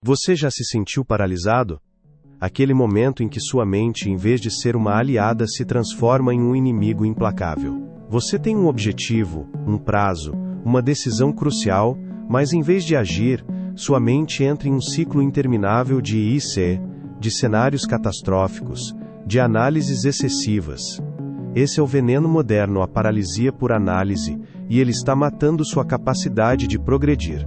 Você já se sentiu paralisado? Aquele momento em que sua mente, em vez de ser uma aliada, se transforma em um inimigo implacável. Você tem um objetivo, um prazo, uma decisão crucial, mas em vez de agir, sua mente entra em um ciclo interminável de IC, de cenários catastróficos, de análises excessivas. Esse é o veneno moderno, a paralisia por análise, e ele está matando sua capacidade de progredir.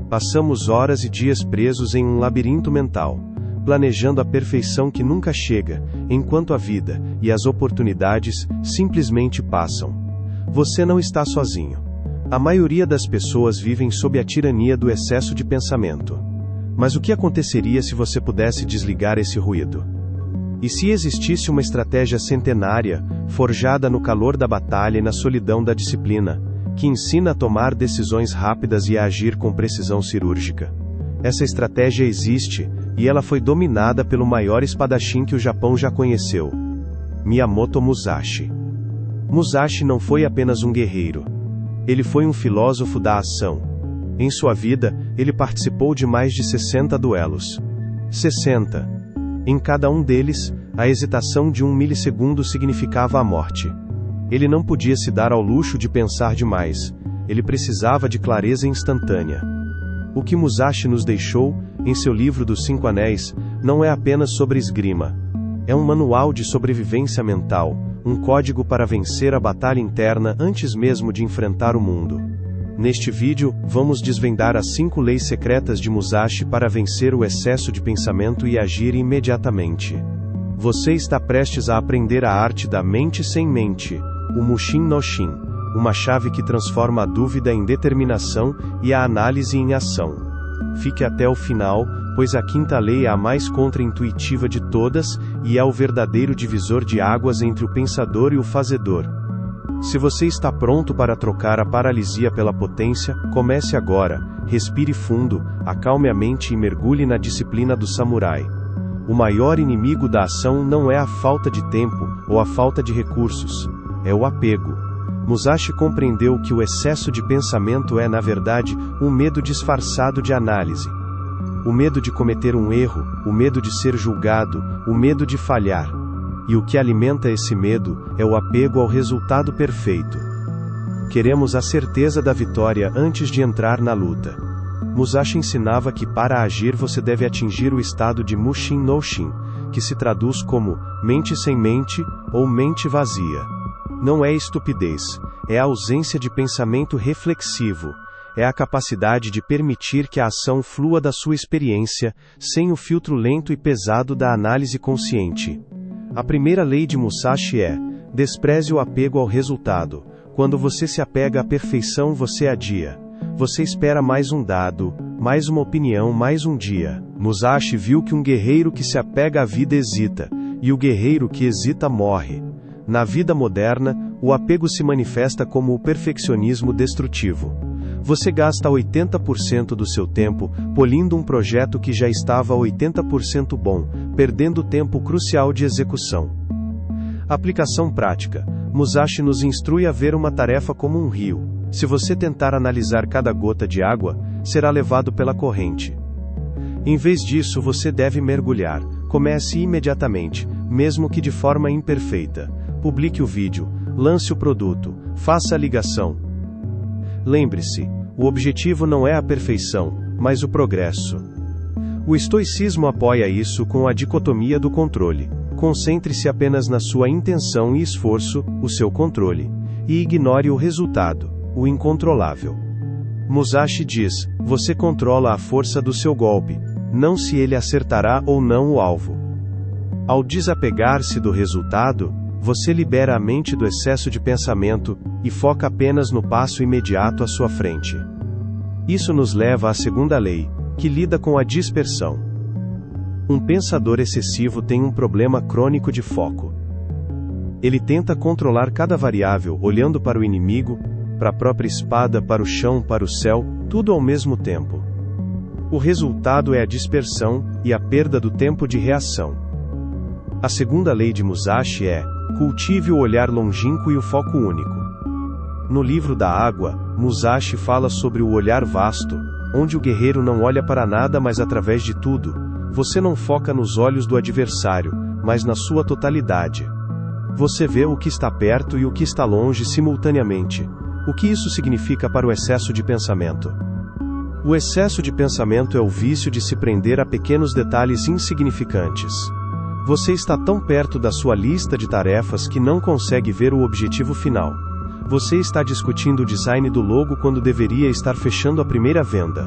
Passamos horas e dias presos em um labirinto mental, planejando a perfeição que nunca chega, enquanto a vida e as oportunidades simplesmente passam. Você não está sozinho. A maioria das pessoas vivem sob a tirania do excesso de pensamento. Mas o que aconteceria se você pudesse desligar esse ruído? E se existisse uma estratégia centenária, forjada no calor da batalha e na solidão da disciplina, que ensina a tomar decisões rápidas e a agir com precisão cirúrgica? Essa estratégia existe, e ela foi dominada pelo maior espadachim que o Japão já conheceu, Miyamoto Musashi. Musashi não foi apenas um guerreiro. Ele foi um filósofo da ação. Em sua vida, ele participou de mais de 60 duelos. 60. Em cada um deles, a hesitação de 1 milissegundo significava a morte. Ele não podia se dar ao luxo de pensar demais. Ele precisava de clareza instantânea. O que Musashi nos deixou, em seu livro dos 5 Anéis, não é apenas sobre esgrima. É um manual de sobrevivência mental, um código para vencer a batalha interna antes mesmo de enfrentar o mundo. Neste vídeo, vamos desvendar as 5 leis secretas de Musashi para vencer o excesso de pensamento e agir imediatamente. Você está prestes a aprender a arte da mente sem mente, o Mushin no Shin, uma chave que transforma a dúvida em determinação e a análise em ação. Fique até o final, pois a 5ª lei é a mais contra-intuitiva de todas, e é o verdadeiro divisor de águas entre o pensador e o fazedor. Se você está pronto para trocar a paralisia pela potência, comece agora, respire fundo, acalme a mente e mergulhe na disciplina do samurai. O maior inimigo da ação não é a falta de tempo, ou a falta de recursos. É o apego. Musashi compreendeu que o excesso de pensamento é, na verdade, um medo disfarçado de análise. O medo de cometer um erro, o medo de ser julgado, o medo de falhar. E o que alimenta esse medo é o apego ao resultado perfeito. Queremos a certeza da vitória antes de entrar na luta. Musashi ensinava que para agir você deve atingir o estado de Mushin no Shin, que se traduz como mente sem mente ou mente vazia. Não é estupidez, é a ausência de pensamento reflexivo, é a capacidade de permitir que a ação flua da sua experiência, sem o filtro lento e pesado da análise consciente. A primeira lei de Musashi é: despreze o apego ao resultado. Quando você se apega à perfeição, você adia. Você espera mais um dado, mais uma opinião, mais um dia. Musashi viu que um guerreiro que se apega à vida hesita, e o guerreiro que hesita morre. Na vida moderna, o apego se manifesta como o perfeccionismo destrutivo. Você gasta 80% do seu tempo polindo um projeto que já estava 80% bom, perdendo tempo crucial de execução. Aplicação prática. Musashi nos instrui a ver uma tarefa como um rio. Se você tentar analisar cada gota de água, será levado pela corrente. Em vez disso, você deve mergulhar. Comece imediatamente, mesmo que de forma imperfeita. Publique o vídeo, lance o produto, faça a ligação. Lembre-se, o objetivo não é a perfeição, mas o progresso. O estoicismo apoia isso com a dicotomia do controle. Concentre-se apenas na sua intenção e esforço, o seu controle, e ignore o resultado, o incontrolável. Musashi diz: você controla a força do seu golpe, não se ele acertará ou não o alvo. Ao desapegar-se do resultado, você libera a mente do excesso de pensamento, e foca apenas no passo imediato à sua frente. Isso nos leva à 2ª lei, que lida com a dispersão. Um pensador excessivo tem um problema crônico de foco. Ele tenta controlar cada variável, olhando para o inimigo, para a própria espada, para o chão, para o céu, tudo ao mesmo tempo. O resultado é a dispersão, e a perda do tempo de reação. A 2ª lei de Musashi é: cultive o olhar longínquo e o foco único. No livro da água, Musashi fala sobre o olhar vasto, onde o guerreiro não olha para nada mas através de tudo. Você não foca nos olhos do adversário, mas na sua totalidade. Você vê o que está perto e o que está longe simultaneamente. O que isso significa para o excesso de pensamento? O excesso de pensamento é o vício de se prender a pequenos detalhes insignificantes. Você está tão perto da sua lista de tarefas que não consegue ver o objetivo final. Você está discutindo o design do logo quando deveria estar fechando a primeira venda.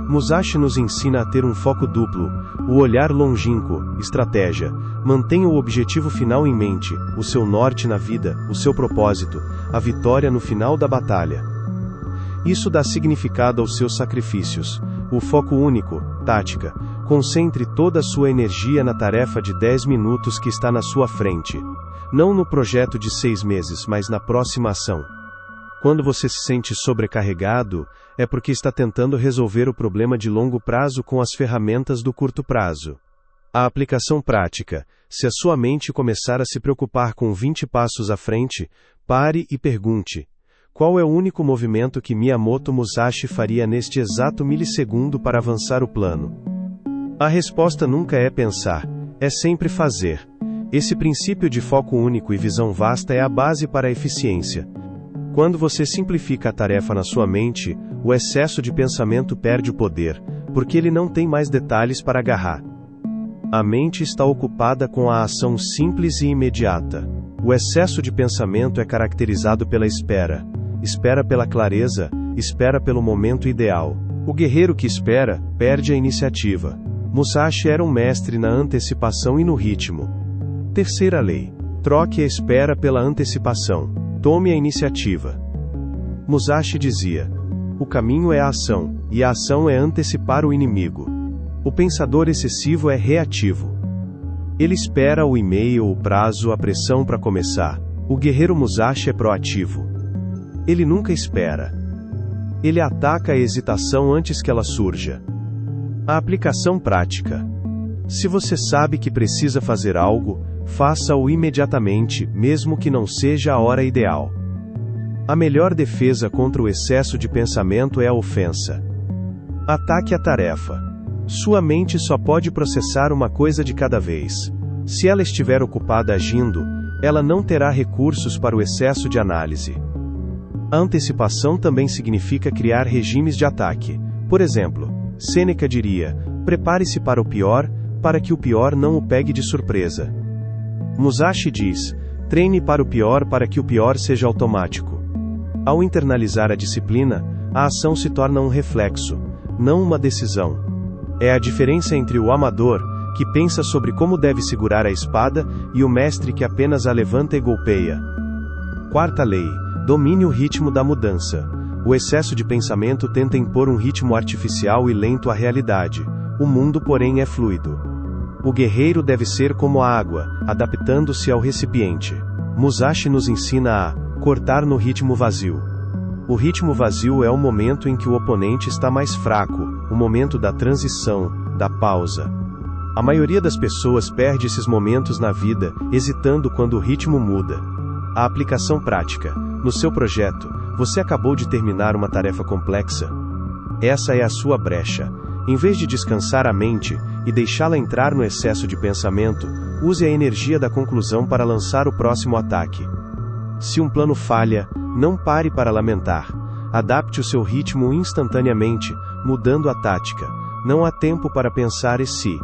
Musashi nos ensina a ter um foco duplo, o olhar longínquo, estratégia. Mantenha o objetivo final em mente, o seu norte na vida, o seu propósito, a vitória no final da batalha. Isso dá significado aos seus sacrifícios. O foco único, tática. Concentre toda a sua energia na tarefa de 10 minutos que está na sua frente. Não no projeto de 6 meses, mas na próxima ação. Quando você se sente sobrecarregado, é porque está tentando resolver o problema de longo prazo com as ferramentas do curto prazo. A aplicação prática. Se a sua mente começar a se preocupar com 20 passos à frente, pare e pergunte: qual é o único movimento que Miyamoto Musashi faria neste exato milissegundo para avançar o plano? A resposta nunca é pensar, é sempre fazer. Esse princípio de foco único e visão vasta é a base para a eficiência. Quando você simplifica a tarefa na sua mente, o excesso de pensamento perde o poder, porque ele não tem mais detalhes para agarrar. A mente está ocupada com a ação simples e imediata. O excesso de pensamento é caracterizado pela espera. Espera pela clareza, espera pelo momento ideal. O guerreiro que espera, perde a iniciativa. Musashi era um mestre na antecipação e no ritmo. Terceira lei. Troque a espera pela antecipação. Tome a iniciativa. Musashi dizia: o caminho é a ação, e a ação é antecipar o inimigo. O pensador excessivo é reativo. Ele espera o e-mail, o prazo, a pressão para começar. O guerreiro Musashi é proativo. Ele nunca espera. Ele ataca a hesitação antes que ela surja. A aplicação prática. Se você sabe que precisa fazer algo, faça-o imediatamente, mesmo que não seja a hora ideal. A melhor defesa contra o excesso de pensamento é a ofensa. Ataque a tarefa. Sua mente só pode processar uma coisa de cada vez. Se ela estiver ocupada agindo, ela não terá recursos para o excesso de análise. A antecipação também significa criar regimes de ataque. Por exemplo, Sêneca diria: prepare-se para o pior, para que o pior não o pegue de surpresa. Musashi diz: treine para o pior para que o pior seja automático. Ao internalizar a disciplina, a ação se torna um reflexo, não uma decisão. É a diferença entre o amador, que pensa sobre como deve segurar a espada, e o mestre que apenas a levanta e golpeia. Quarta lei. Domine o ritmo da mudança. O excesso de pensamento tenta impor um ritmo artificial e lento à realidade. O mundo, porém, é fluido. O guerreiro deve ser como a água, adaptando-se ao recipiente. Musashi nos ensina a cortar no ritmo vazio. O ritmo vazio é o momento em que o oponente está mais fraco, o momento da transição, da pausa. A maioria das pessoas perde esses momentos na vida, hesitando quando o ritmo muda. A aplicação prática. No seu projeto, você acabou de terminar uma tarefa complexa. Essa é a sua brecha. Em vez de descansar a mente e deixá-la entrar no excesso de pensamento, use a energia da conclusão para lançar o próximo ataque. Se um plano falha, não pare para lamentar. Adapte o seu ritmo instantaneamente, mudando a tática. Não há tempo para pensar e se.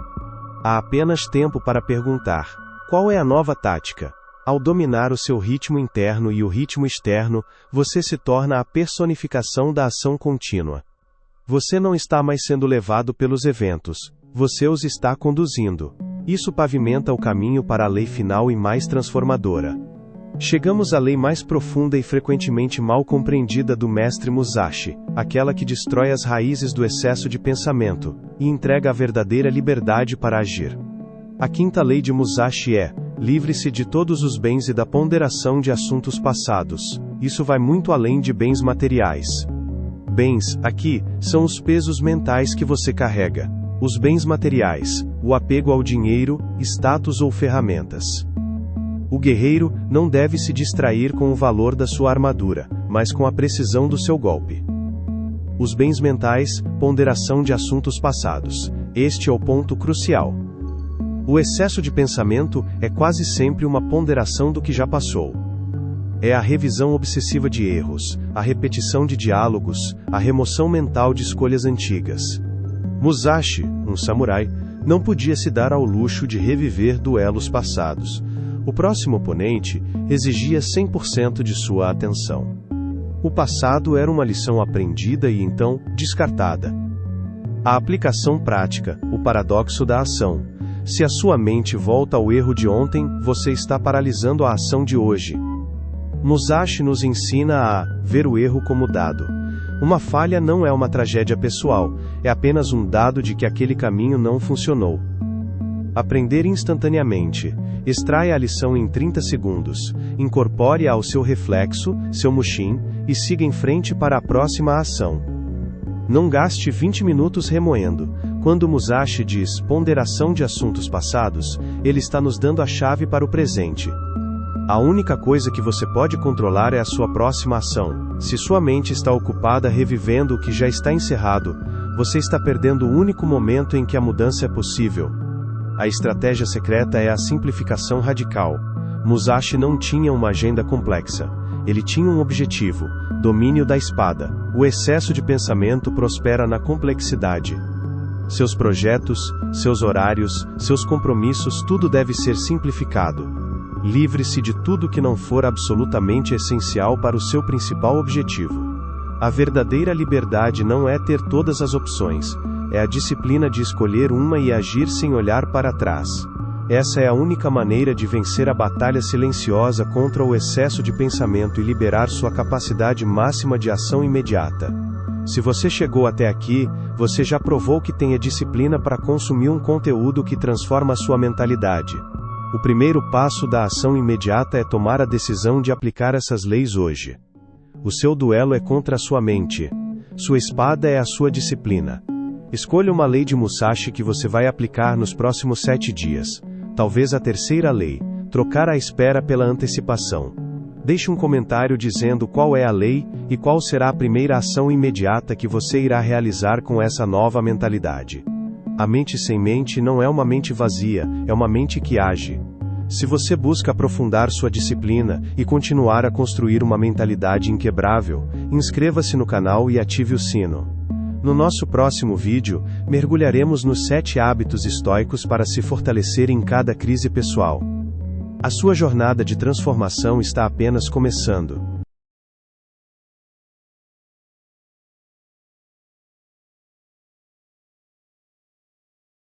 Há apenas tempo para perguntar: qual é a nova tática? Ao dominar o seu ritmo interno e o ritmo externo, você se torna a personificação da ação contínua. Você não está mais sendo levado pelos eventos, você os está conduzindo. Isso pavimenta o caminho para a lei final e mais transformadora. Chegamos à lei mais profunda e frequentemente mal compreendida do mestre Musashi, aquela que destrói as raízes do excesso de pensamento, e entrega a verdadeira liberdade para agir. A quinta lei de Musashi é: livre-se de todos os bens e da ponderação de assuntos passados. Isso vai muito além de bens materiais. Bens, aqui, são os pesos mentais que você carrega. Os bens materiais, o apego ao dinheiro, status ou ferramentas. O guerreiro não deve se distrair com o valor da sua armadura, mas com a precisão do seu golpe. Os bens mentais, ponderação de assuntos passados. Este é o ponto crucial. O excesso de pensamento é quase sempre uma ponderação do que já passou. É a revisão obsessiva de erros, a repetição de diálogos, a remoção mental de escolhas antigas. Musashi, um samurai, não podia se dar ao luxo de reviver duelos passados. O próximo oponente exigia 100% de sua atenção. O passado era uma lição aprendida e então descartada. A aplicação prática, o paradoxo da ação. Se a sua mente volta ao erro de ontem, você está paralisando a ação de hoje. Musashi nos ensina a ver o erro como dado. Uma falha não é uma tragédia pessoal, é apenas um dado de que aquele caminho não funcionou. Aprender instantaneamente. Extraia a lição em 30 segundos, incorpore-a ao seu reflexo, seu mushin, e siga em frente para a próxima ação. Não gaste 20 minutos remoendo. Quando Musashi diz ponderação de assuntos passados, ele está nos dando a chave para o presente. A única coisa que você pode controlar é a sua próxima ação. Se sua mente está ocupada revivendo o que já está encerrado, você está perdendo o único momento em que a mudança é possível. A estratégia secreta é a simplificação radical. Musashi não tinha uma agenda complexa. Ele tinha um objetivo: domínio da espada. O excesso de pensamento prospera na complexidade. Seus projetos, seus horários, seus compromissos, tudo deve ser simplificado. Livre-se de tudo que não for absolutamente essencial para o seu principal objetivo. A verdadeira liberdade não é ter todas as opções, é a disciplina de escolher uma e agir sem olhar para trás. Essa é a única maneira de vencer a batalha silenciosa contra o excesso de pensamento e liberar sua capacidade máxima de ação imediata. Se você chegou até aqui, você já provou que tem a disciplina para consumir um conteúdo que transforma sua mentalidade. O primeiro passo da ação imediata é tomar a decisão de aplicar essas leis hoje. O seu duelo é contra a sua mente. Sua espada é a sua disciplina. Escolha uma lei de Musashi que você vai aplicar nos próximos 7 dias. Talvez a terceira lei, trocar a espera pela antecipação. Deixe um comentário dizendo qual é a lei e qual será a primeira ação imediata que você irá realizar com essa nova mentalidade. A mente sem mente não é uma mente vazia, é uma mente que age. Se você busca aprofundar sua disciplina e continuar a construir uma mentalidade inquebrável, inscreva-se no canal e ative o sino. No nosso próximo vídeo, mergulharemos nos 7 hábitos estoicos para se fortalecer em cada crise pessoal. A sua jornada de transformação está apenas começando.